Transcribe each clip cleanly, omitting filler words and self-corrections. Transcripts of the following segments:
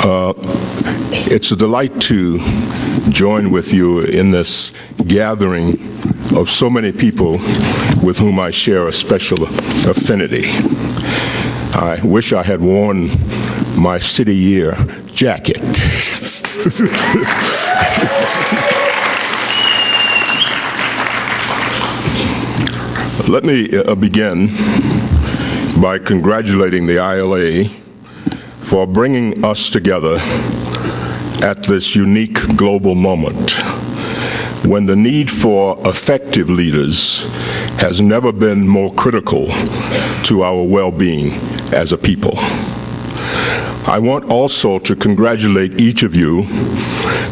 It's a delight to join with you in this gathering of so many people with whom I share a special affinity. I wish I had worn my city year jacket. Let me begin by congratulating the ILA for bringing us together at this unique global moment when the need for effective leaders has never been more critical to our well-being as a people. I want also to congratulate each of you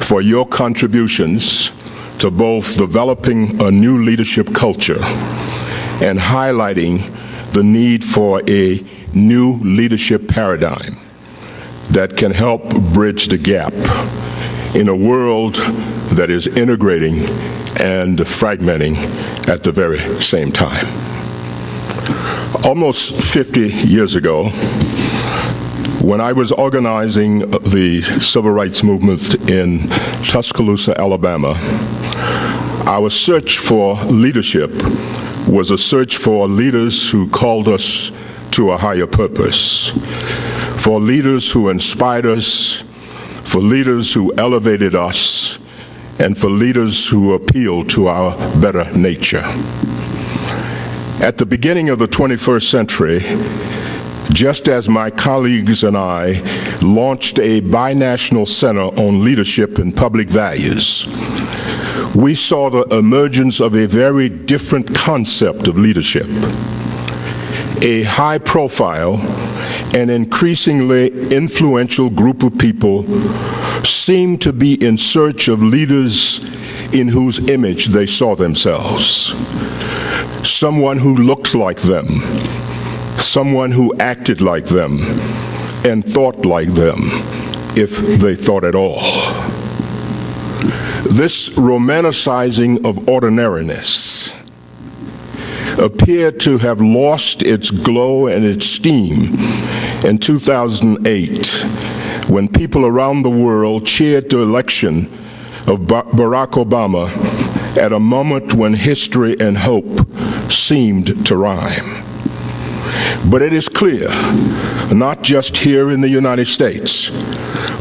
for your contributions to both developing a new leadership culture and highlighting the need for a new leadership paradigm that can help bridge the gap in a world that is integrating and fragmenting at the very same time. Almost 50 years ago, when I was organizing the civil rights movement in Tuscaloosa, Alabama, our search for leadership was a search for leaders who called us to a higher purpose, for leaders who inspired us, for leaders who elevated us, and for leaders who appealed to our better nature. At the beginning of the 21st century, just as my colleagues and I launched a binational center on leadership and public values, we saw the emergence of a very different concept of leadership. A high-profile and increasingly influential group of people seemed to be in search of leaders in whose image they saw themselves. Someone who looked like them, someone who acted like them, and thought like them, if they thought at all. This romanticizing of ordinariness appeared to have lost its glow and its steam in 2008, when people around the world cheered the election of Barack Obama at a moment when history and hope seemed to rhyme. But it is clear, not just here in the United States,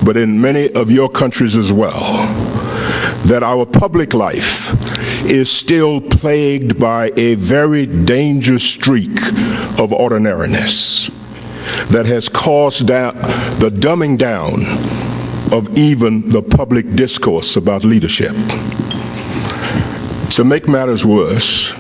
but in many of your countries as well, that our public life is still plagued by a very dangerous streak of ordinariness that has caused the dumbing down of even the public discourse about leadership. To make matters worse,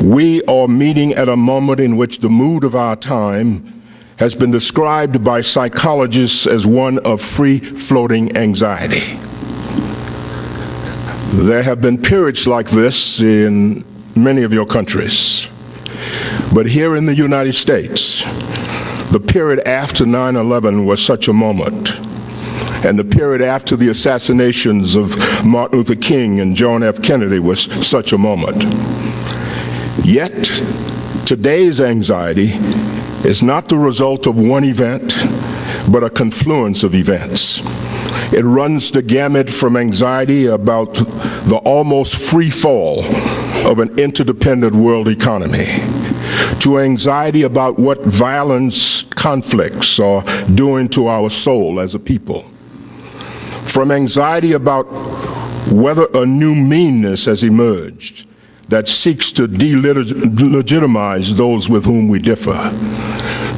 we are meeting at a moment in which the mood of our time has been described by psychologists as one of free-floating anxiety. There have been periods like this in many of your countries, but here in the United States, the period after 9/11 was such a moment, and the period after the assassinations of Martin Luther King and John F. Kennedy was such a moment. Yet, today's anxiety is not the result of one event, but a confluence of events. It runs the gamut from anxiety about the almost free fall of an interdependent world economy, to anxiety about what violence conflicts are doing to our soul as a people, from anxiety about whether a new meanness has emerged that seeks to delegitimize those with whom we differ,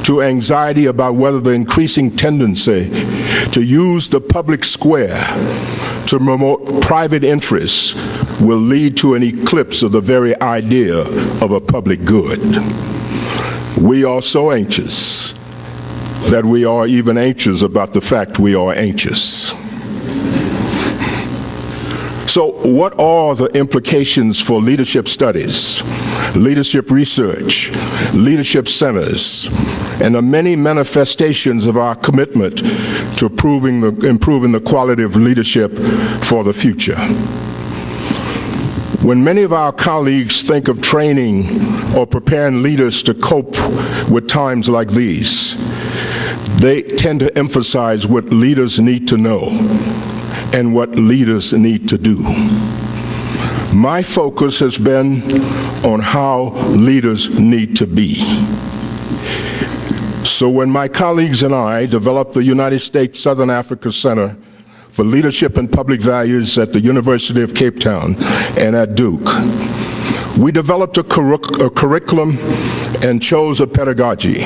to anxiety about whether the increasing tendency to use the public square to promote private interests will lead to an eclipse of the very idea of a public good. We are so anxious that we are even anxious about the fact we are anxious. So what are the implications for leadership studies, leadership research, leadership centers, and the many manifestations of our commitment to improving the quality of leadership for the future? When many of our colleagues think of training or preparing leaders to cope with times like these, they tend to emphasize what leaders need to know and what leaders need to do. My focus has been on how leaders need to be. So when my colleagues and I developed the United States Southern Africa Center for Leadership and Public Values at the University of Cape Town and at Duke, we developed a curriculum and chose a pedagogy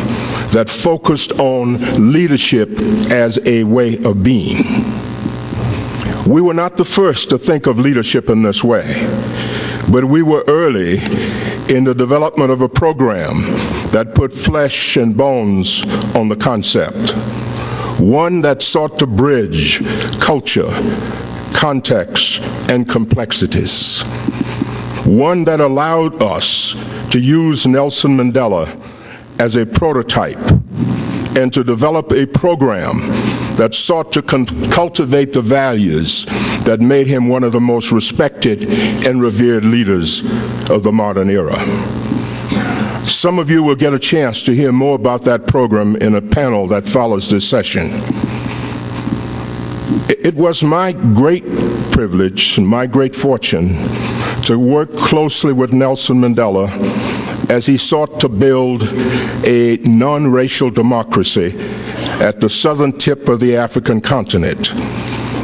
that focused on leadership as a way of being. We were not the first to think of leadership in this way, but we were early in the development of a program that put flesh and bones on the concept, one that sought to bridge culture, context, and complexities, one that allowed us to use Nelson Mandela as a prototype and to develop a program that sought to cultivate the values that made him one of the most respected and revered leaders of the modern era. Some of you will get a chance to hear more about that program in a panel that follows this session. It was my great privilege and my great fortune to work closely with Nelson Mandela as he sought to build a non-racial democracy at the southern tip of the African continent,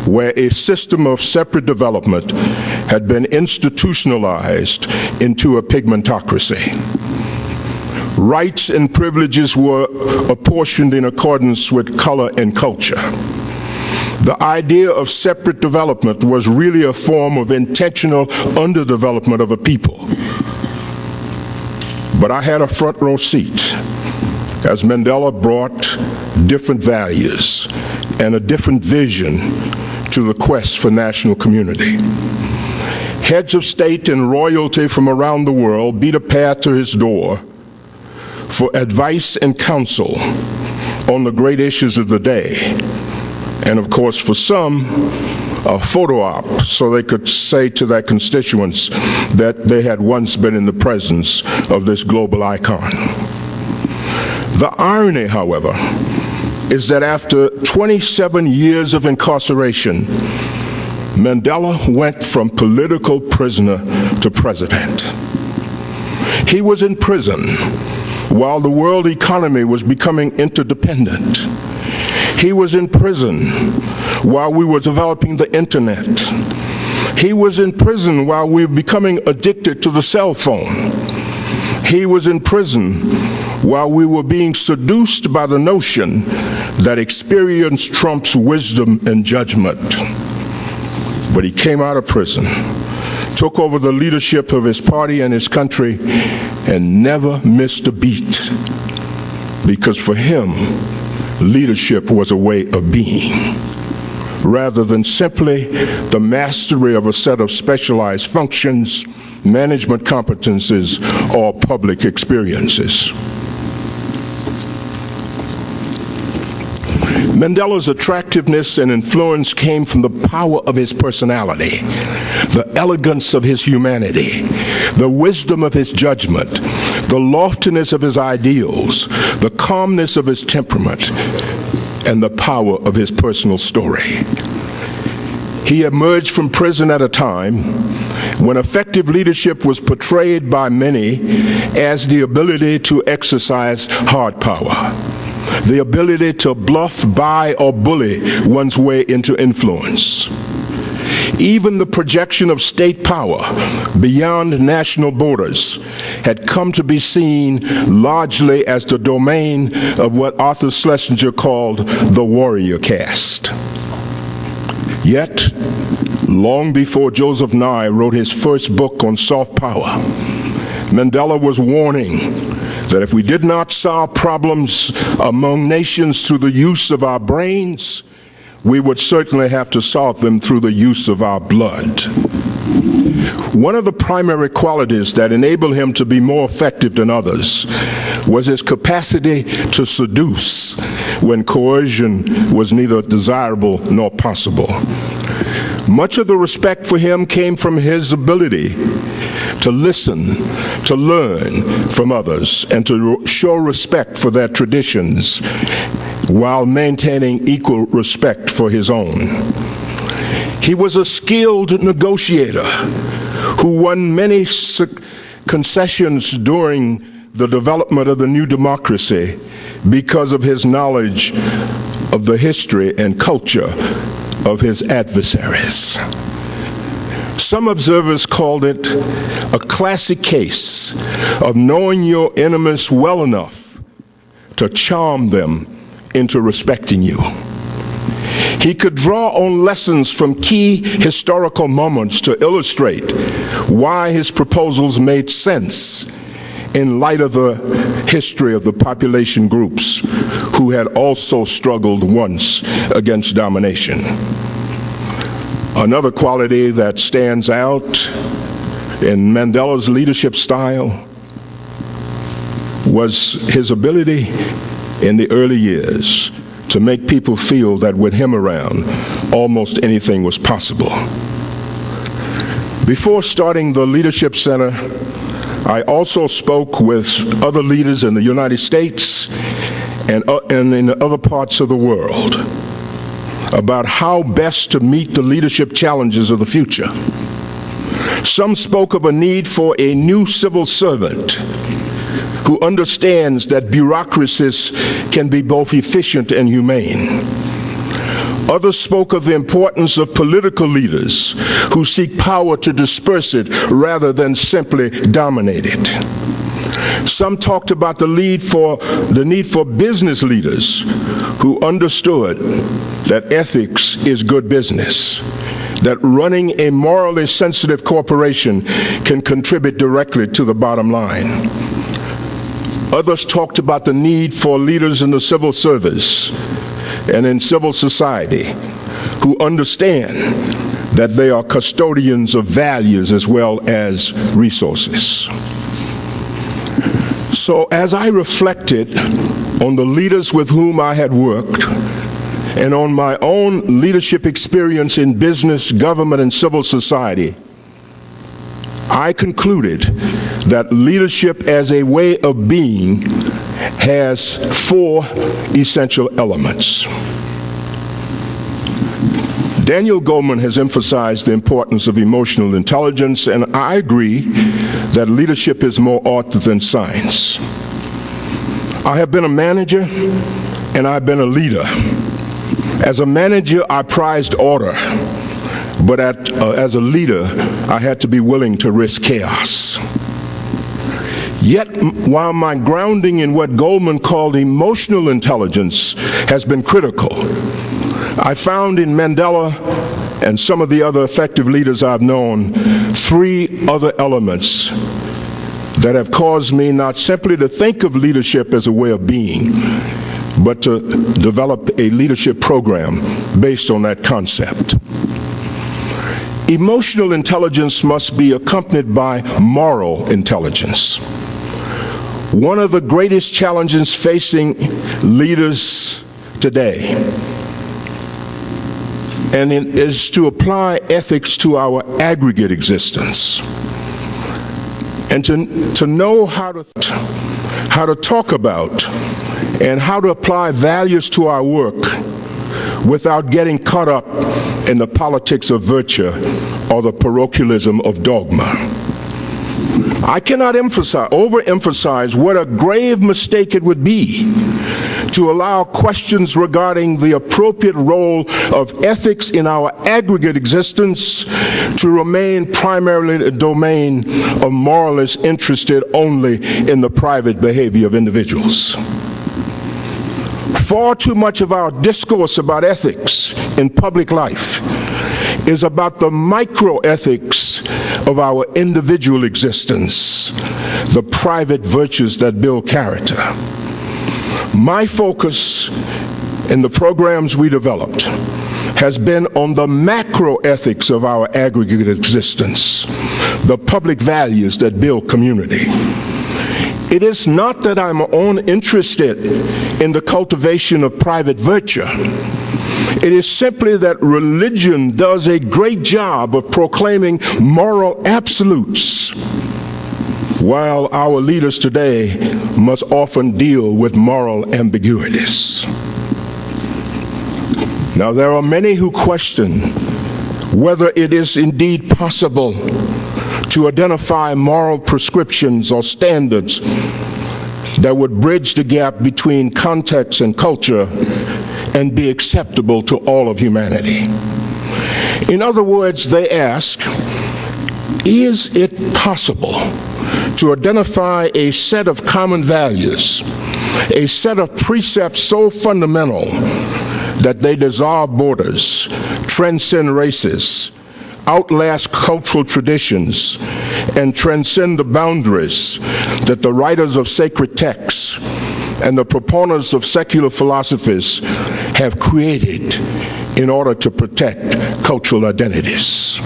where a system of separate development had been institutionalized into a pigmentocracy. Rights and privileges were apportioned in accordance with color and culture. The idea of separate development was really a form of intentional underdevelopment of a people. But I had a front row seat as Mandela brought different values and a different vision to the quest for national community. Heads of state and royalty from around the world beat a path to his door for advice and counsel on the great issues of the day. And of course, for some, a photo op so they could say to their constituents that they had once been in the presence of this global icon. The irony, however, is that after 27 years of incarceration, Mandela went from political prisoner to president. He was in prison while the world economy was becoming interdependent. He was in prison while we were developing the internet. He was in prison while we were becoming addicted to the cell phone. He was in prison while we were being seduced by the notion that experience trumps wisdom and judgment. But he came out of prison, took over the leadership of his party and his country, and never missed a beat. Because for him, leadership was a way of being, rather than simply the mastery of a set of specialized functions, management competencies, or public experiences. Mandela's attractiveness and influence came from the power of his personality, the elegance of his humanity, the wisdom of his judgment, the loftiness of his ideals, the calmness of his temperament, and the power of his personal story. He emerged from prison at a time when effective leadership was portrayed by many as the ability to exercise hard power, the ability to bluff, buy, or bully one's way into influence. Even the projection of state power beyond national borders had come to be seen largely as the domain of what Arthur Schlesinger called the warrior caste. Yet, long before Joseph Nye wrote his first book on soft power, Mandela was warning that if we did not solve problems among nations through the use of our brains, we would certainly have to solve them through the use of our blood. One of the primary qualities that enabled him to be more effective than others was his capacity to seduce when coercion was neither desirable nor possible. Much of the respect for him came from his ability to listen, to learn from others, and to show respect for their traditions, while maintaining equal respect for his own. He was a skilled negotiator who won many concessions during the development of the new democracy because of his knowledge of the history and culture of his adversaries. Some observers called it a classic case of knowing your enemies well enough to charm them into respecting you. He could draw on lessons from key historical moments to illustrate why his proposals made sense in light of the history of the population groups who had also struggled once against domination. Another quality that stands out in Mandela's leadership style was his ability in the early years to make people feel that with him around, almost anything was possible. Before starting the Leadership Center, I also spoke with other leaders in the United States and in other parts of the world about how best to meet the leadership challenges of the future. Some spoke of a need for a new civil servant who understands that bureaucracies can be both efficient and humane. Others spoke of the importance of political leaders who seek power to disperse it rather than simply dominate it. Some talked about the need for business leaders who understood that ethics is good business, that running a morally sensitive corporation can contribute directly to the bottom line. Others talked about the need for leaders in the civil service and in civil society who understand that they are custodians of values as well as resources. So as I reflected on the leaders with whom I had worked and on my own leadership experience in business, government, and civil society, I concluded that leadership as a way of being has 4 essential elements. Daniel Goleman has emphasized the importance of emotional intelligence, and I agree that leadership is more art than science. I have been a manager and I've been a leader. As a manager, I prized order, but as a leader, I had to be willing to risk chaos. Yet, while my grounding in what Goleman called emotional intelligence has been critical, I found in Mandela and some of the other effective leaders I've known 3 other elements that have caused me not simply to think of leadership as a way of being, but to develop a leadership program based on that concept. Emotional intelligence must be accompanied by moral intelligence. One of the greatest challenges facing leaders today is to apply ethics to our aggregate existence and to know how to talk about and how to apply values to our work without getting caught up in the politics of virtue or the parochialism of dogma. I cannot overemphasize what a grave mistake it would be to allow questions regarding the appropriate role of ethics in our aggregate existence to remain primarily the domain of moralists interested only in the private behavior of individuals. Far too much of our discourse about ethics in public life is about the microethics of our individual existence, the private virtues that build character. My focus in the programs we developed has been on the macroethics of our aggregate existence, the public values that build community. It is not that I'm uninterested in the cultivation of private virtue. It is simply that religion does a great job of proclaiming moral absolutes, while our leaders today must often deal with moral ambiguities. Now, there are many who question whether it is indeed possible to identify moral prescriptions or standards that would bridge the gap between context and culture and be acceptable to all of humanity. In other words, they ask, is it possible to identify a set of common values, a set of precepts so fundamental that they dissolve borders, transcend races, outlast cultural traditions, and transcend the boundaries that the writers of sacred texts and the proponents of secular philosophies have created in order to protect cultural identities?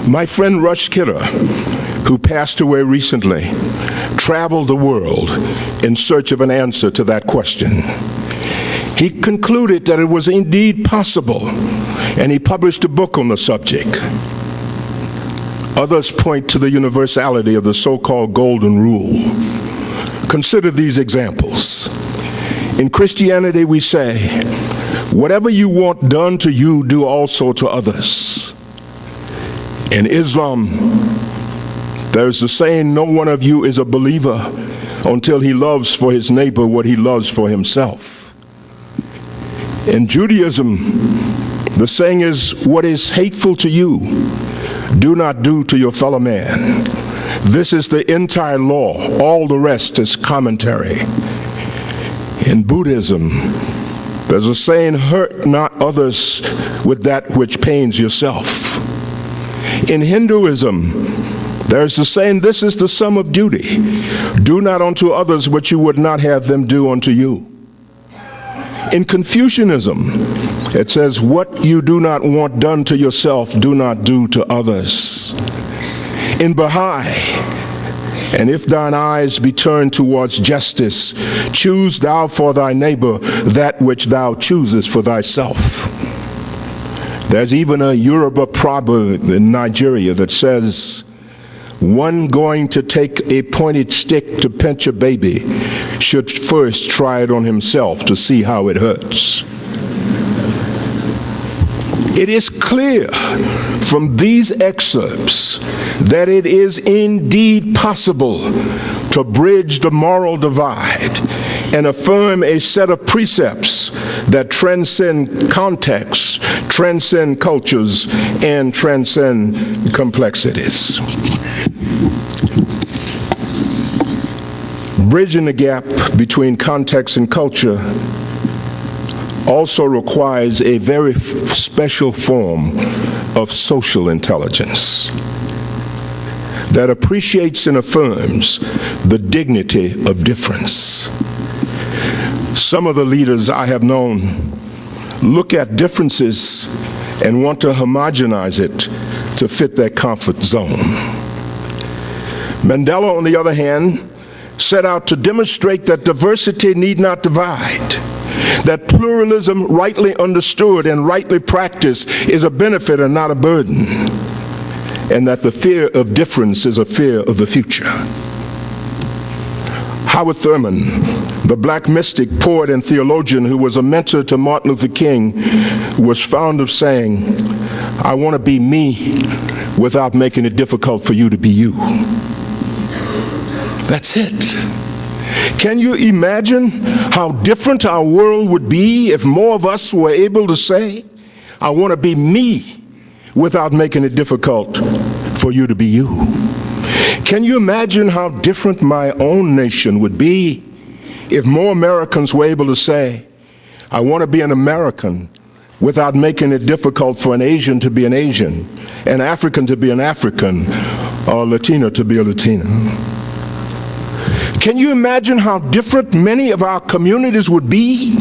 My friend Rush Kidder, who passed away recently, traveled the world in search of an answer to that question. He concluded that it was indeed possible, and he published a book on the subject. Others point to the universality of the so-called golden rule. Consider these examples. In Christianity, we say, whatever you want done to you, do also to others. In Islam, there's the saying, no one of you is a believer until he loves for his neighbor what he loves for himself. In Judaism, the saying is, what is hateful to you, do not do to your fellow man. This is the entire law. All the rest is commentary. In Buddhism, there's a saying, hurt not others with that which pains yourself. In Hinduism, there's the saying, this is the sum of duty. Do not unto others what you would not have them do unto you. In Confucianism, it says, what you do not want done to yourself, do not do to others. In Baha'i, and if thine eyes be turned towards justice, choose thou for thy neighbor that which thou choosest for thyself. There's even a Yoruba proverb in Nigeria that says, one going to take a pointed stick to pinch a baby should first try it on himself to see how it hurts. It is clear from these excerpts that it is indeed possible to bridge the moral divide and affirm a set of precepts that transcend contexts, transcend cultures, and transcend complexities. Bridging the gap between context and culture also requires a very special form of social intelligence that appreciates and affirms the dignity of difference. Some of the leaders I have known look at differences and want to homogenize it to fit their comfort zone. Mandela, on the other hand, set out to demonstrate that diversity need not divide, that pluralism, rightly understood and rightly practiced, is a benefit and not a burden, and that the fear of difference is a fear of the future. Howard Thurman, the black mystic, poet, and theologian who was a mentor to Martin Luther King, was fond of saying, I want to be me without making it difficult for you to be you. That's it. Can you imagine how different our world would be if more of us were able to say, I want to be me without making it difficult for you to be you? Can you imagine how different my own nation would be if more Americans were able to say, I want to be an American without making it difficult for an Asian to be an Asian, an African to be an African, or a Latino to be a Latina? Can you imagine how different many of our communities would be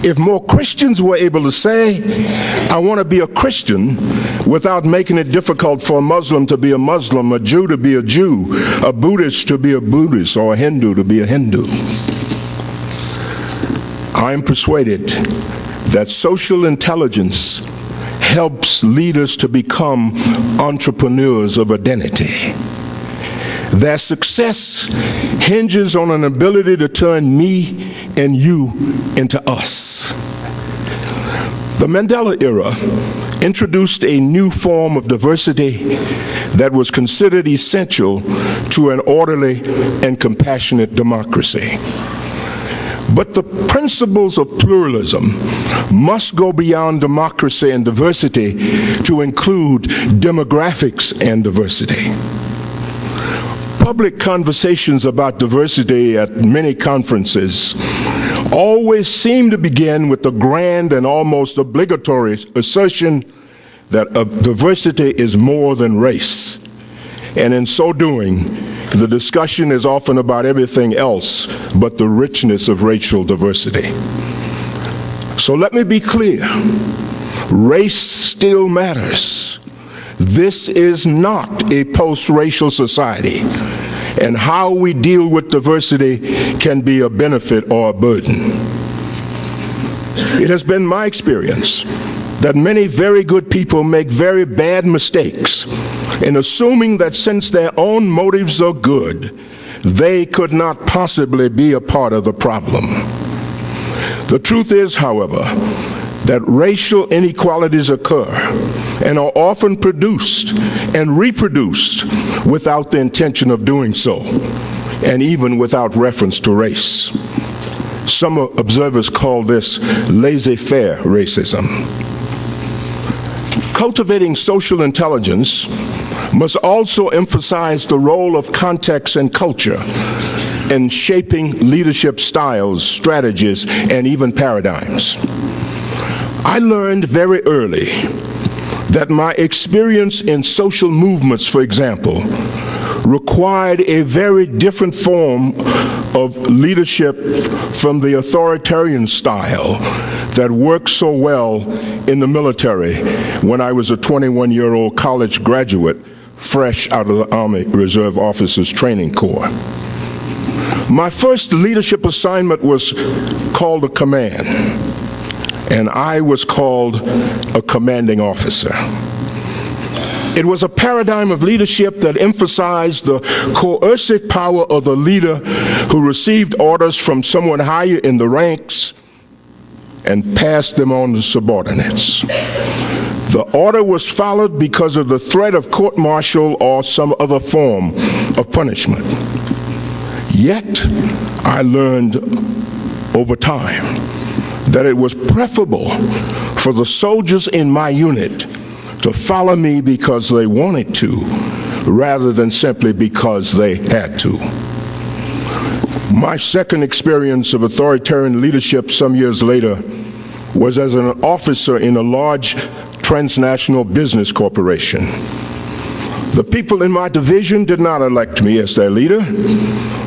if more Christians were able to say, I want to be a Christian without making it difficult for a Muslim to be a Muslim, a Jew to be a Jew, a Buddhist to be a Buddhist, or a Hindu to be a Hindu? I am persuaded that social intelligence helps leaders to become entrepreneurs of identity. Their success hinges on an ability to turn me and you into us. The Mandela era introduced a new form of diversity that was considered essential to an orderly and compassionate democracy. But the principles of pluralism must go beyond democracy and diversity to include demographics and diversity. Public conversations about diversity at many conferences always seem to begin with the grand and almost obligatory assertion that diversity is more than race. And in so doing, the discussion is often about everything else but the richness of racial diversity. So let me be clear, race still matters. This is not a post-racial society, and how we deal with diversity can be a benefit or a burden. It has been my experience that many very good people make very bad mistakes in assuming that since their own motives are good, they could not possibly be a part of the problem. The truth is, however, that racial inequalities occur and are often produced and reproduced without the intention of doing so, and even without reference to race. Some observers call this laissez-faire racism. Cultivating social intelligence must also emphasize the role of context and culture in shaping leadership styles, strategies, and even paradigms. I learned very early that my experience in social movements, for example, required a very different form of leadership from the authoritarian style that worked so well in the military when I was a 21-year-old college graduate fresh out of the Army Reserve Officers Training Corps. My first leadership assignment was called a command, and I was called a commanding officer. It was a paradigm of leadership that emphasized the coercive power of the leader who received orders from someone higher in the ranks and passed them on to subordinates. The order was followed because of the threat of court-martial or some other form of punishment. Yet, I learned over time that it was preferable for the soldiers in my unit to follow me because they wanted to, rather than simply because they had to. My second experience of authoritarian leadership some years later was as an officer in a large transnational business corporation. The people in my division did not elect me as their leader.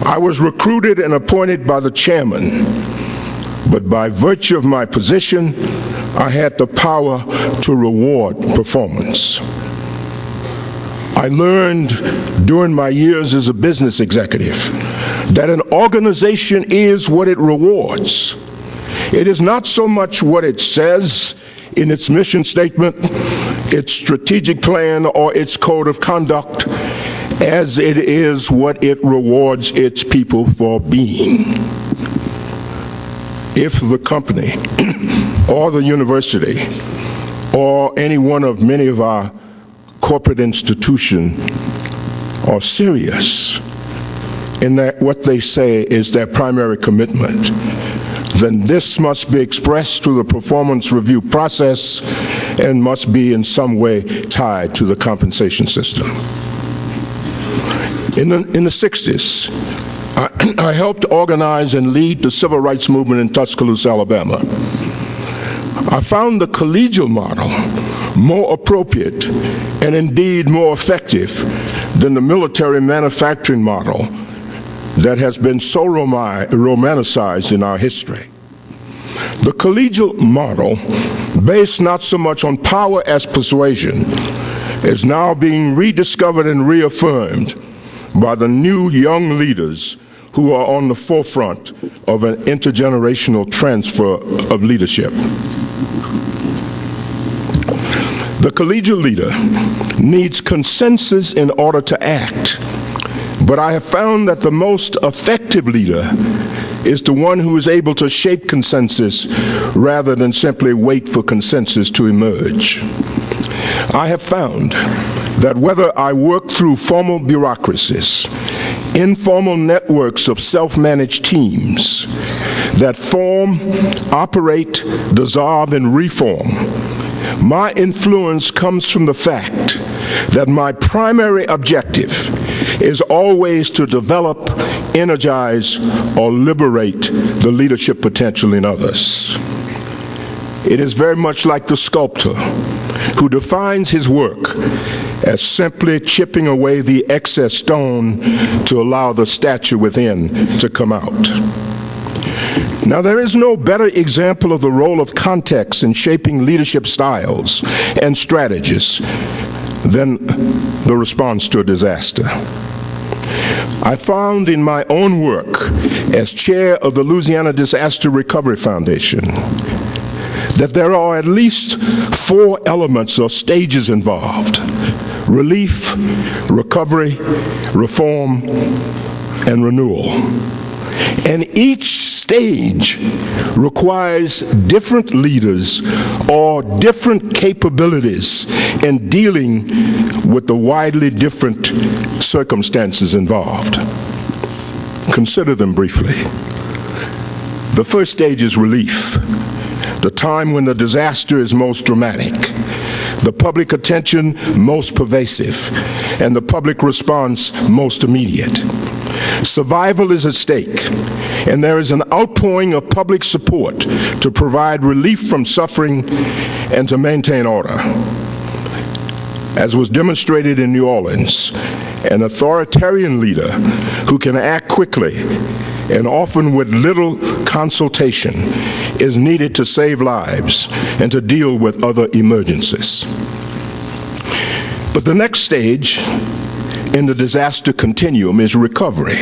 I was recruited and appointed by the chairman, but by virtue of my position, I had the power to reward performance. I learned during my years as a business executive that an organization is what it rewards. It is not so much what it says in its mission statement, its strategic plan, or its code of conduct, as it is what it rewards its people for being. If the company or the university or any one of many of our corporate institutions are serious in that what they say is their primary commitment, then this must be expressed through the performance review process and must be in some way tied to the compensation system. In the 60s, I helped organize and lead the civil rights movement in Tuscaloosa, Alabama. I found the collegial model more appropriate and indeed more effective than the military manufacturing model that has been so romanticized in our history. The collegial model, based not so much on power as persuasion, is now being rediscovered and reaffirmed by the new young leaders who are on the forefront of an intergenerational transfer of leadership. The collegial leader needs consensus in order to act, But I have found that the most effective leader is the one who is able to shape consensus rather than simply wait for consensus to emerge. I have found that whether I work through formal bureaucracies, informal networks of self-managed teams that form, operate, dissolve, and reform, my influence comes from the fact that my primary objective is always to develop, energize, or liberate the leadership potential in others. It is very much like the sculptor who defines his work as simply chipping away the excess stone to allow the statue within to come out. Now, there is no better example of the role of context in shaping leadership styles and strategies than the response to a disaster. I found in my own work as chair of the Louisiana Disaster Recovery Foundation that there are at least 4 elements or stages involved: relief, recovery, reform, and renewal. And each stage requires different leaders or different capabilities in dealing with the widely different circumstances involved. Consider them briefly. The first stage is relief, the time when the disaster is most dramatic, the public attention most pervasive, and the public response most immediate. Survival is at stake, and there is an outpouring of public support to provide relief from suffering and to maintain order. As was demonstrated in New Orleans, an authoritarian leader who can act quickly and often with little consultation is needed to save lives and to deal with other emergencies. But the next stage in the disaster continuum is recovery,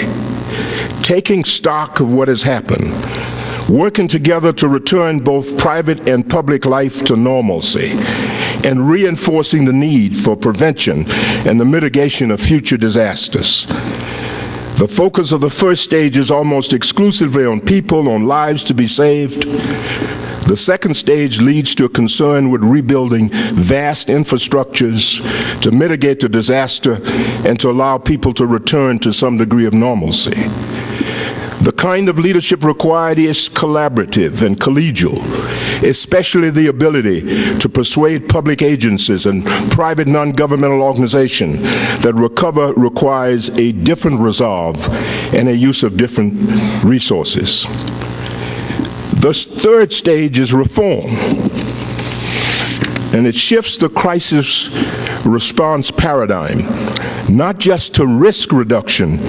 taking stock of what has happened, working together to return both private and public life to normalcy, and reinforcing the need for prevention and the mitigation of future disasters. The focus of the first stage is almost exclusively on people, on lives to be saved. The second stage leads to a concern with rebuilding vast infrastructures to mitigate the disaster and to allow people to return to some degree of normalcy. The kind of leadership required is collaborative and collegial, especially the ability to persuade public agencies and private non-governmental organizations that recovery requires a different resolve and a use of different resources. The third stage is reform, and it shifts the crisis response paradigm, not just to risk reduction,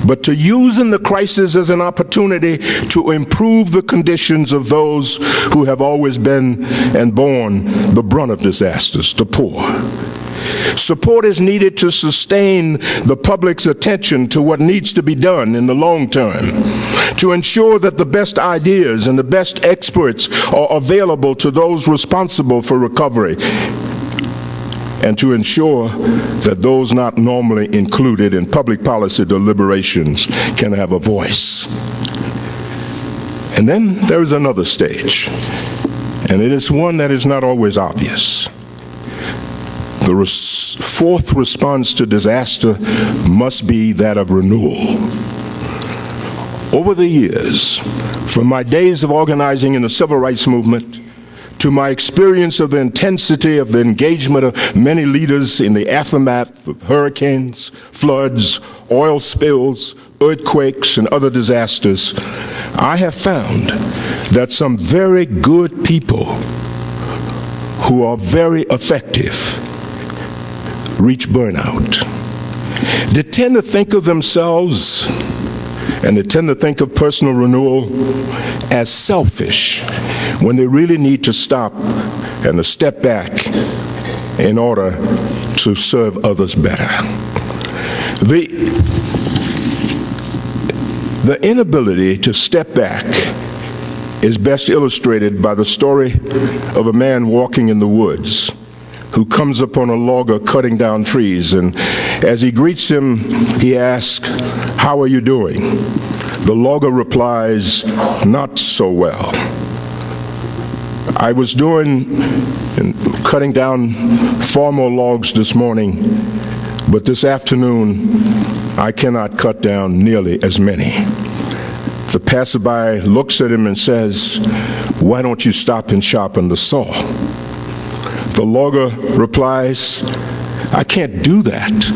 but to using the crisis as an opportunity to improve the conditions of those who have always been and borne the brunt of disasters, the poor. Support is needed to sustain the public's attention to what needs to be done in the long term, to ensure that the best ideas and the best experts are available to those responsible for recovery, and to ensure that those not normally included in public policy deliberations can have a voice. And then there is another stage, and it is one that is not always obvious. The fourth response to disaster must be that of renewal. Over the years, from my days of organizing in the civil rights movement to my experience of the intensity of the engagement of many leaders in the aftermath of hurricanes, floods, oil spills, earthquakes, and other disasters, I have found that some very good people who are very effective reach burnout. They tend to think of themselves, and they tend to think of personal renewal as selfish, when they really need to stop and to step back in order to serve others better. The inability to step back is best illustrated by the story of a man walking in the woods who comes upon a logger cutting down trees. And as he greets him, he asks, "How are you doing?" The logger replies, "Not so well. I was cutting down 4 more logs this morning, but this afternoon I cannot cut down nearly as many." The passerby looks at him and says, "Why don't you stop and sharpen the saw?" The logger replies, "I can't do that.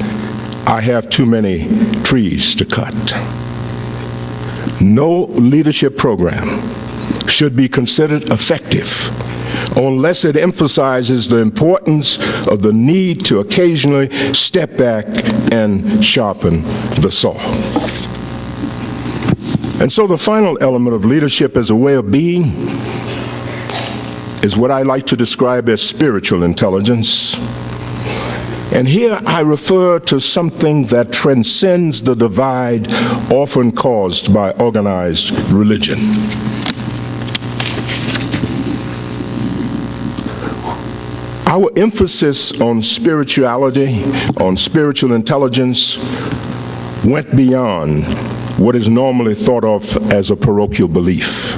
I have too many trees to cut." No leadership program should be considered effective unless it emphasizes the importance of the need to occasionally step back and sharpen the saw. And so the final element of leadership as a way of being is what I like to describe as spiritual intelligence. And here I refer to something that transcends the divide often caused by organized religion. Our emphasis on spirituality, on spiritual intelligence, went beyond what is normally thought of as a parochial belief.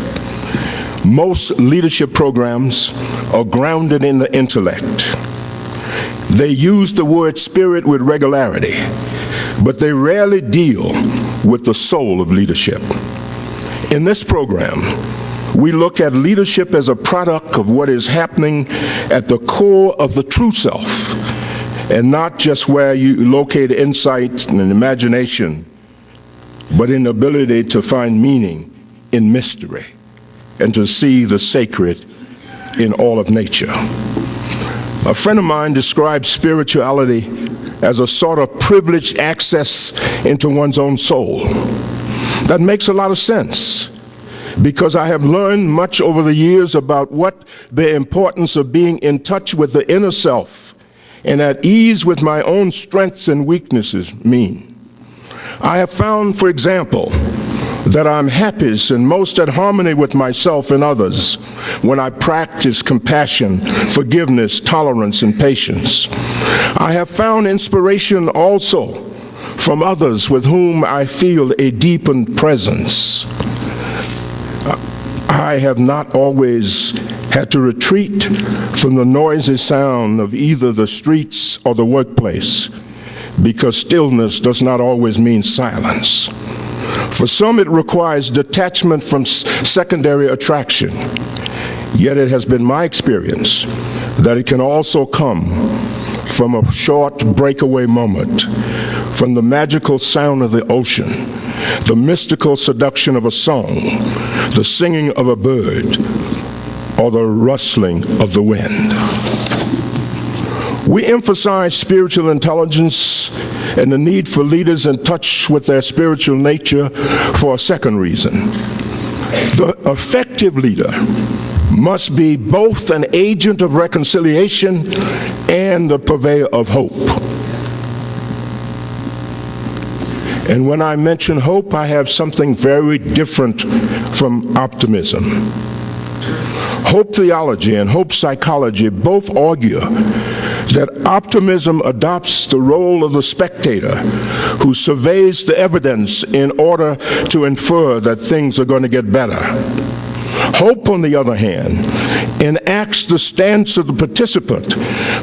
Most leadership programs are grounded in the intellect. They use the word spirit with regularity, but they rarely deal with the soul of leadership. In this program, we look at leadership as a product of what is happening at the core of the true self, and not just where you locate insight and imagination, but in the ability to find meaning in mystery and to see the sacred in all of nature. A friend of mine describes spirituality as a sort of privileged access into one's own soul. That makes a lot of sense, because I have learned much over the years about what the importance of being in touch with the inner self and at ease with my own strengths and weaknesses mean. I have found, for example, that I'm happiest and most at harmony with myself and others when I practice compassion, forgiveness, tolerance, and patience. I have found inspiration also from others with whom I feel a deepened presence. I have not always had to retreat from the noisy sound of either the streets or the workplace, because stillness does not always mean silence. For some, it requires detachment from secondary attraction. Yet it has been my experience that it can also come from a short breakaway moment, from the magical sound of the ocean, the mystical seduction of a song, the singing of a bird, or the rustling of the wind. We emphasize spiritual intelligence and the need for leaders in touch with their spiritual nature for a second reason. The effective leader must be both an agent of reconciliation and the purveyor of hope. And when I mention hope, I have something very different from optimism. Hope theology and hope psychology both argue that optimism adopts the role of the spectator who surveys the evidence in order to infer that things are going to get better. Hope, on the other hand, enacts the stance of the participant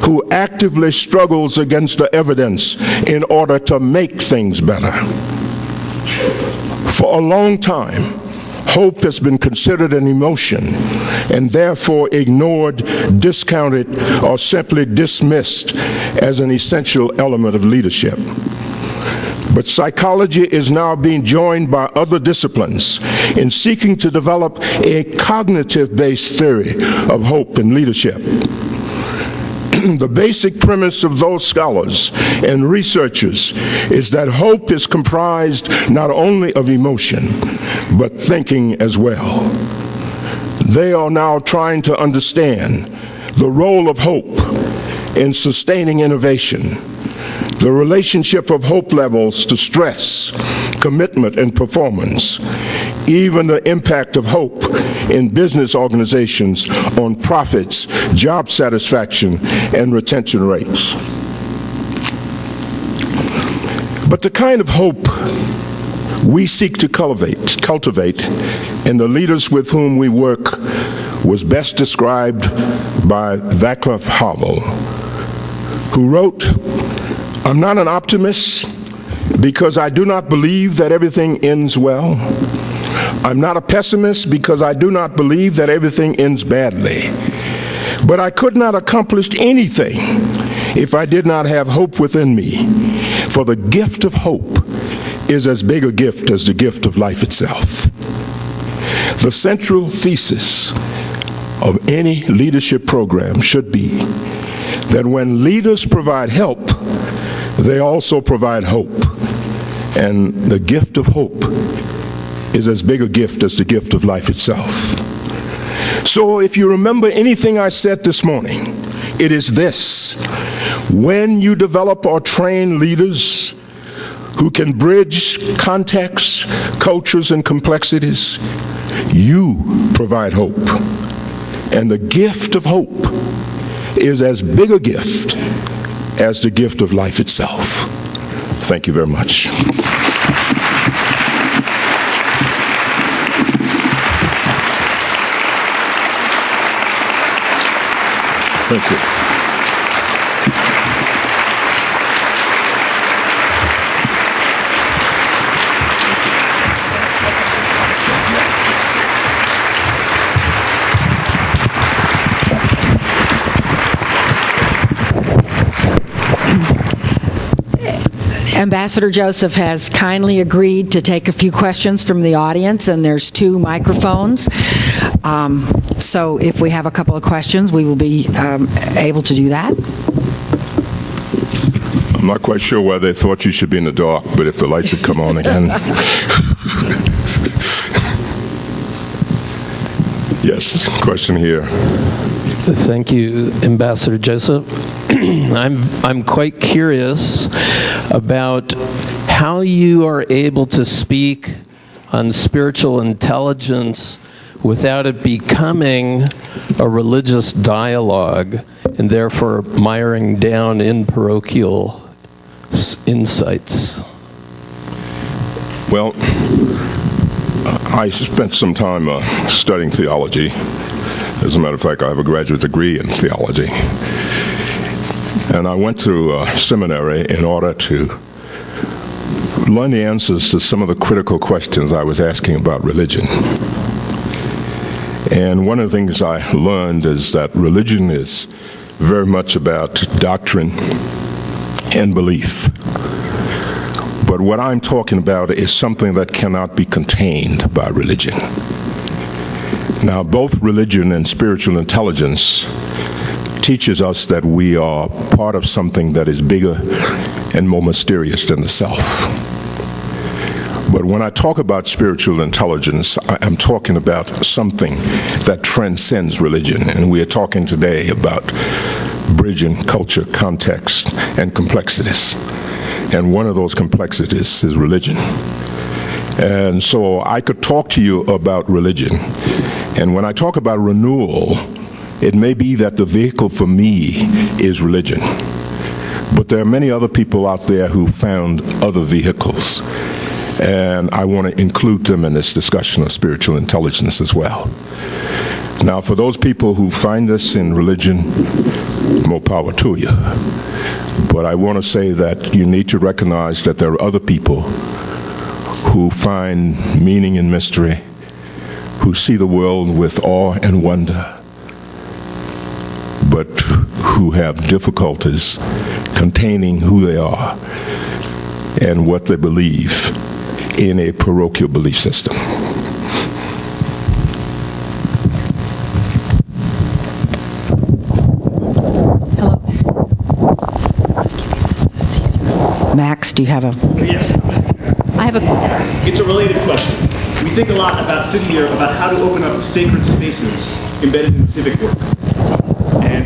who actively struggles against the evidence in order to make things better. For a long time, hope has been considered an emotion and therefore ignored, discounted, or simply dismissed as an essential element of leadership. But psychology is now being joined by other disciplines in seeking to develop a cognitive-based theory of hope in leadership. The basic premise of those scholars and researchers is that hope is comprised not only of emotion, but thinking as well. They are now trying to understand the role of hope in sustaining innovation, the relationship of hope levels to stress, commitment, and performance, even the impact of hope in business organizations on profits, job satisfaction, and retention rates. But the kind of hope we seek to cultivate in the leaders with whom we work was best described by Václav Havel, who wrote, "I'm not an optimist because I do not believe that everything ends well. I'm not a pessimist because I do not believe that everything ends badly. But I could not accomplish anything if I did not have hope within me. For the gift of hope is as big a gift as the gift of life itself." The central thesis of any leadership program should be that when leaders provide help, they also provide hope. And the gift of hope is as big a gift as the gift of life itself. So if you remember anything I said this morning, it is this: when you develop or train leaders who can bridge contexts, cultures, and complexities, you provide hope. And the gift of hope is as big a gift as the gift of life itself. Thank you very much. Thank you. Ambassador Joseph has kindly agreed to take a few questions from the audience, and there's 2 microphones. So if we have a couple of questions, we will be able to do that. I'm not quite sure why they thought you should be in the dark, but if the lights had come on again. Yes, question here. Thank you, Ambassador Joseph. I'm quite curious about how you are able to speak on spiritual intelligence without it becoming a religious dialogue and therefore miring down in parochial insights. Well, I spent some time studying theology. As a matter of fact, I have a graduate degree in theology. And I went through a seminary in order to learn the answers to some of the critical questions I was asking about religion. And one of the things I learned is that religion is very much about doctrine and belief. But what I'm talking about is something that cannot be contained by religion. Now, both religion and spiritual intelligence teaches us that we are part of something that is bigger and more mysterious than the self. But when I talk about spiritual intelligence, I'm talking about something that transcends religion. And we are talking today about bridging culture, context, and complexities. And one of those complexities is religion. And so I could talk to you about religion. And when I talk about renewal, it may be that the vehicle for me is religion. But there are many other people out there who found other vehicles. And I want to include them in this discussion of spiritual intelligence as well. Now, for those people who find this in religion, more power to you. But I want to say that you need to recognize that there are other people who find meaning in mystery, who see the world with awe and wonder, but who have difficulties containing who they are and what they believe in a parochial belief system. Hello. Max, do you have a... Yes. I have a... It's a related question. We think a lot about sitting here about how to open up sacred spaces embedded in civic work. And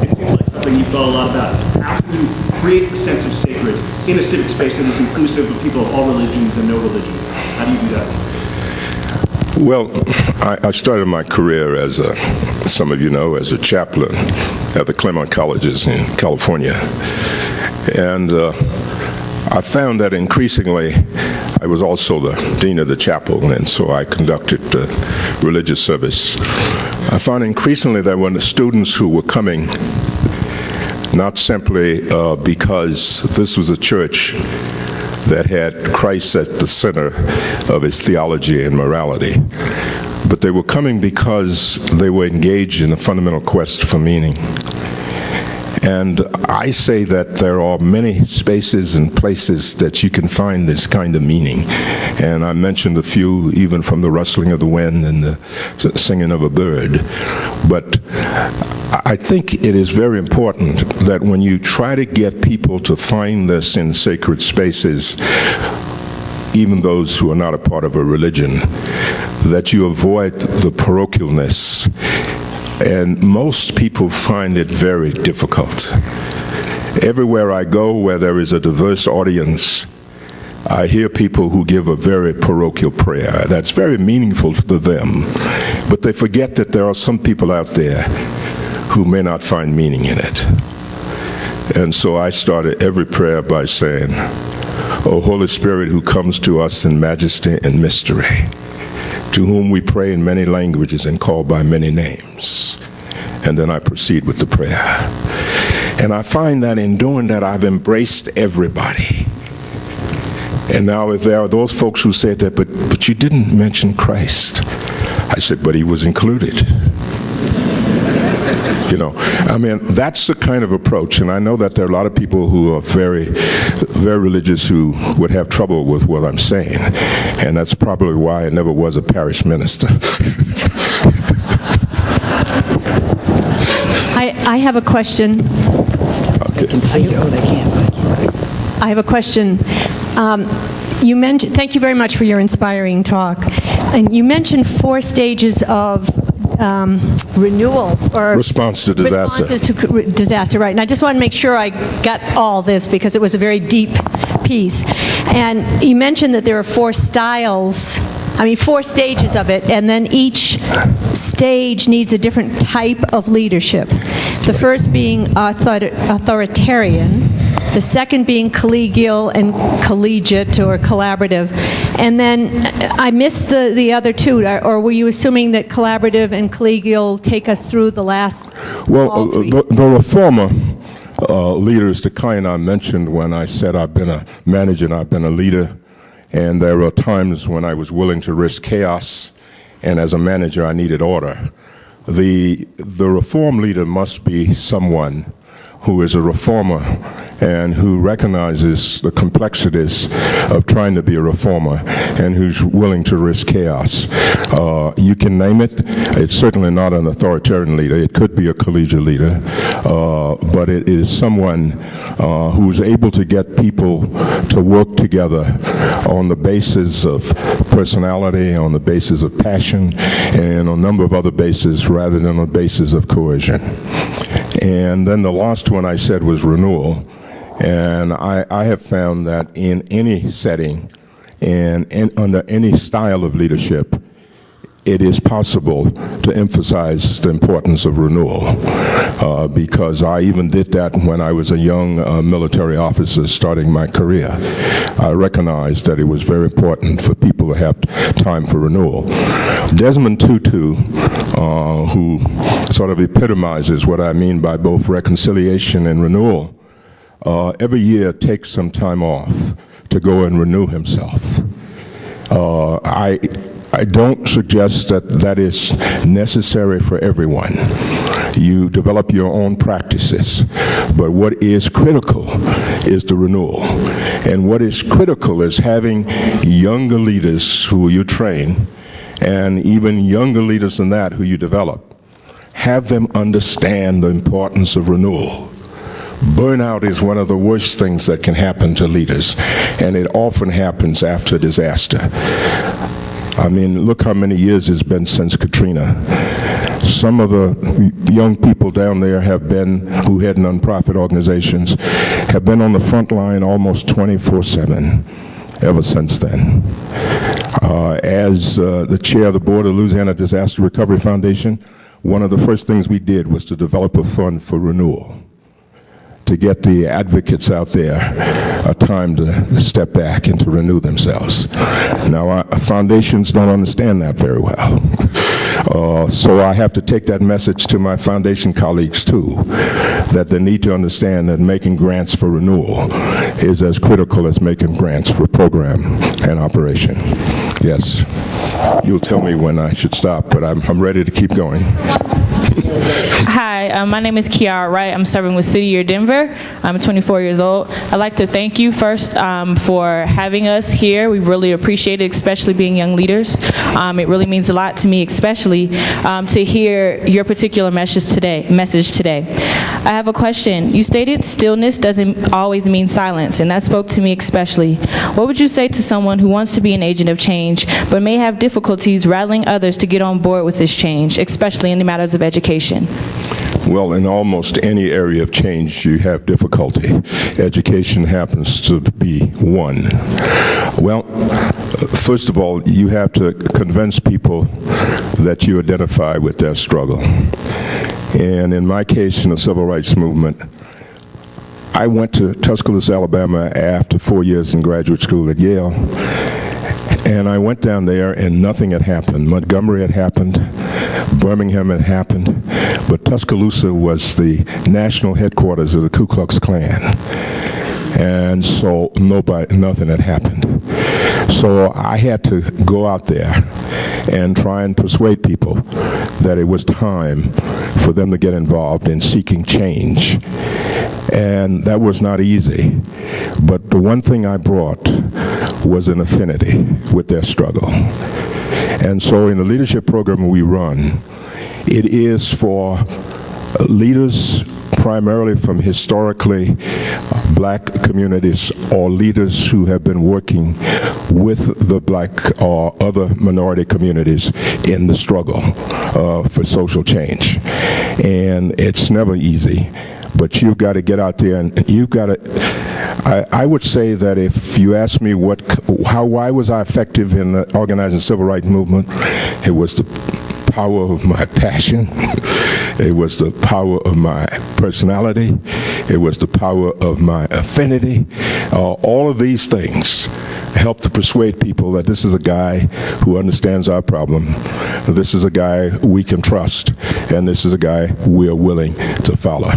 it seems like something you've thought a lot about. How can you create a sense of sacred in a civic space that is inclusive of people of all religions and no religion? How do you do that? Well, I started my career as some of you know, as a chaplain at the Claremont Colleges in California. And I found that increasingly, I was also the dean of the chapel, and so I conducted religious service. I found increasingly that when the students who were coming, not simply because this was a church that had Christ at the center of its theology and morality, but they were coming because they were engaged in a fundamental quest for meaning. And I say that there are many spaces and places that you can find this kind of meaning. And I mentioned a few, even from the rustling of the wind and the singing of a bird. But I think it is very important that when you try to get people to find this in sacred spaces, even those who are not a part of a religion, that you avoid the parochialness. And most people find it very difficult. Everywhere I go where there is a diverse audience, I hear people who give a very parochial prayer. That's very meaningful to them. But they forget that there are some people out there who may not find meaning in it. And so I started every prayer by saying, "O Holy Spirit, who comes to us in majesty and mystery, to whom we pray in many languages and call by many names." And then I proceed with the prayer. And I find that in doing that, I've embraced everybody. And now if there are those folks who said that, but you didn't mention Christ. I said, but he was included. You know, I mean, that's the kind of approach, and I know that there are a lot of people who are very, very religious who would have trouble with what I'm saying, and that's probably why I never was a parish minister. I have a question. Okay. I have a question. You mentioned, thank you very much for your inspiring talk. And you mentioned 4 stages of renewal or Response to disaster. Responses to disaster, right? And I just want to make sure I got all this because it was a very deep piece. And you mentioned that there are 4 styles, 4 stages of it, and then each stage needs a different type of leadership. The first being authoritarian, the second being collegial and collegiate or collaborative. And then I missed the other 2, or were you assuming that collaborative and collegial take us through the last? Well, the reformer leaders, the kind I mentioned when I said I've been a manager and I've been a leader, and there were times when I was willing to risk chaos, and as a manager I needed order. The reform leader must be someone who is a reformer and who recognizes the complexities of trying to be a reformer and who's willing to risk chaos. You can name it. It's certainly not an authoritarian leader. It could be a collegiate leader, but it is someone who's able to get people to work together on the basis of personality, on the basis of passion, and on a number of other bases rather than on the basis of coercion. And then the last one I said was renewal. And I have found that in any setting and under any style of leadership, it is possible to emphasize the importance of renewal, because I even did that when I was a young military officer starting my career. I recognized that it was very important for people to have time for renewal. Desmond Tutu, who sort of epitomizes what I mean by both reconciliation and renewal, every year takes some time off to go and renew himself. I don't suggest that that is necessary for everyone. You develop your own practices, but what is critical is the renewal. And what is critical is having younger leaders who you train, and even younger leaders than that who you develop, have them understand the importance of renewal. Burnout is one of the worst things that can happen to leaders, and it often happens after disaster. I mean, look how many years it's been since Katrina. Some of the young people down there who head nonprofit organizations, have been on the front line almost 24/7 ever since then. As the chair of the board of Louisiana Disaster Recovery Foundation, one of the first things we did was to develop a fund for renewal, to get the advocates out there a time to step back and to renew themselves. Now, our foundations don't understand that very well. So I have to take that message to my foundation colleagues too, that they need to understand that making grants for renewal is as critical as making grants for program and operation. Yes, you'll tell me when I should stop, but I'm ready to keep going. Hi, my name is Kiara Wright. I'm serving with City Year Denver. I'm 24 years old. I'd like to thank you first for having us here. We really appreciate it, especially being young leaders. It really means a lot to me, especially to hear your particular message today. I have a question. You stated stillness doesn't always mean silence, and that spoke to me especially. What would you say to someone who wants to be an agent of change, but may have difficulties rallying others to get on board with this change, especially in the matters of education? Well, in almost any area of change, you have difficulty. Education happens to be one. Well, first of all, you have to convince people that you identify with their struggle. And in my case, in the civil rights movement, I went to Tuscaloosa, Alabama after 4 years in graduate school at Yale. And I went down there and nothing had happened. Montgomery had happened, Birmingham had happened, but Tuscaloosa was the national headquarters of the Ku Klux Klan. And so nothing had happened. So I had to go out there and try and persuade people that it was time for them to get involved in seeking change. And that was not easy. But the one thing I brought was an affinity with their struggle. And so in the leadership program we run, it is for leaders primarily from historically black communities or leaders who have been working with the black or other minority communities in the struggle for social change. And it's never easy, but you've got to get out there and you've got to, I would say that if you ask me why was I effective in the organizing civil rights movement, it was the power of my passion. It was the power of my personality. It was the power of my affinity. All of these things help to persuade people that this is a guy who understands our problem. This is a guy we can trust, and this is a guy we are willing to follow.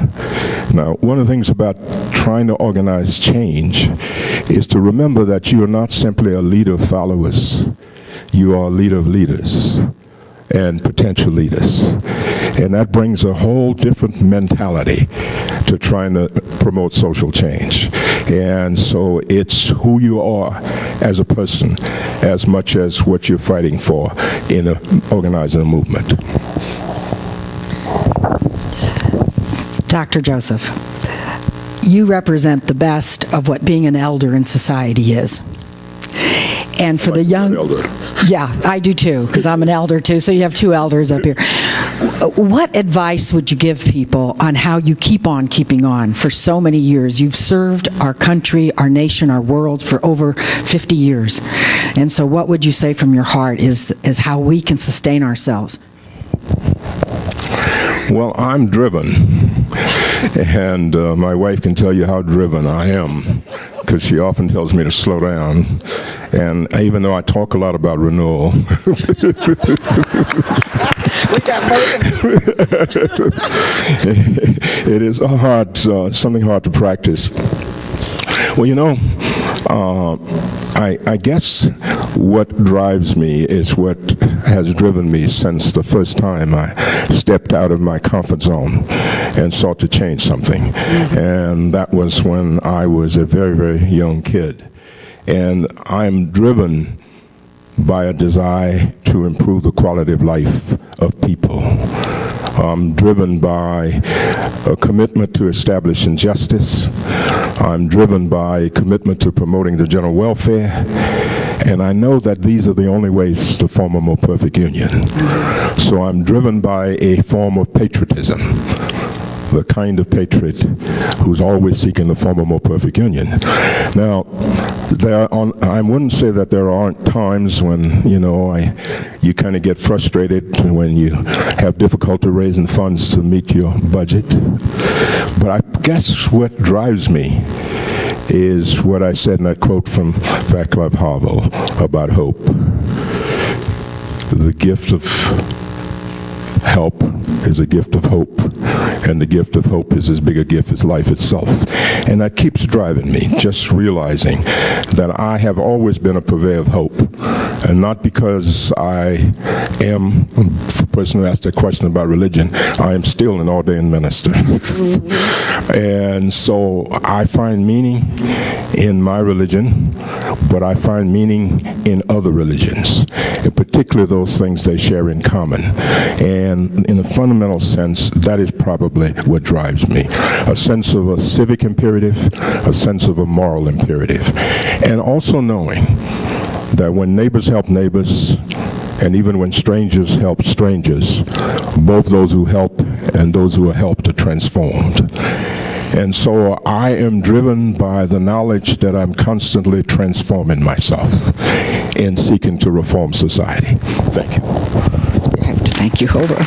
Now, one of the things about trying to organize change is to remember that you are not simply a leader of followers. You are a leader of leaders and potential leaders. And that brings a whole different mentality to trying to promote social change. And so it's who you are as a person as much as what you're fighting for in organizing a movement. Dr. Joseph, you represent the best of what being an elder in society is. And for the young... Elder. Yeah, I do too, because I'm an elder too, so you have two elders up here. What advice would you give people on how you keep on keeping on for so many years? You've served our country, our nation, our world for over 50 years. And so what would you say from your heart is how we can sustain ourselves? Well, I'm driven, and my wife can tell you how driven I am, because she often tells me to slow down. And even though I talk a lot about renewal, it is something hard to practice. Well, you know, I guess what drives me is what has driven me since the first time I stepped out of my comfort zone and sought to change something. And that was when I was a very, very young kid. And I'm driven by a desire to improve the quality of life of people. I'm driven by a commitment to establishing justice. I'm driven by a commitment to promoting the general welfare. And I know that these are the only ways to form a more perfect union. So I'm driven by a form of patriotism, the kind of patriot who's always seeking to form a more perfect union. Now, I wouldn't say that there aren't times when, you kind of get frustrated when you have difficulty raising funds to meet your budget. But I guess what drives me is what I said in that quote from Václav Havel about hope. The gift of help is a gift of hope, and the gift of hope is as big a gift as life itself. And that keeps driving me, just realizing that I have always been a purveyor of hope, and not because I am, for the person who asked that question about religion, I am still an ordained minister. And so I find meaning in my religion, but I find meaning in other religions, and particularly those things they share in common. And in a fundamental sense, that is probably what drives me. A sense of a civic imperative, a sense of a moral imperative. And also knowing that when neighbors help neighbors, and even when strangers help strangers, both those who help and those who are helped are transformed. And so I am driven by the knowledge that I'm constantly transforming myself in seeking to reform society. Thank you. Thank you. Hold on.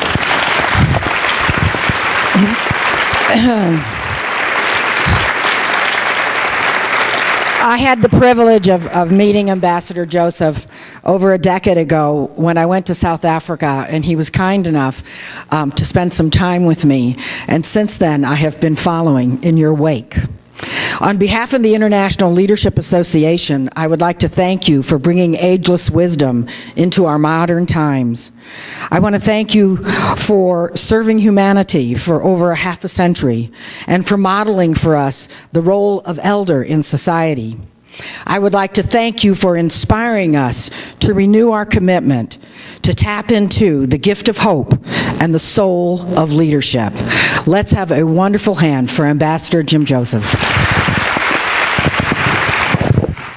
I had the privilege of meeting Ambassador Joseph over a decade ago when I went to South Africa, and he was kind enough to spend some time with me. And since then, I have been following in your wake. On behalf of the International Leadership Association, I would like to thank you for bringing ageless wisdom into our modern times. I want to thank you for serving humanity for over a half a century and for modeling for us the role of elder in society. I would like to thank you for inspiring us to renew our commitment to tap into the gift of hope and the soul of leadership. Let's have a wonderful hand for Ambassador Jim Joseph.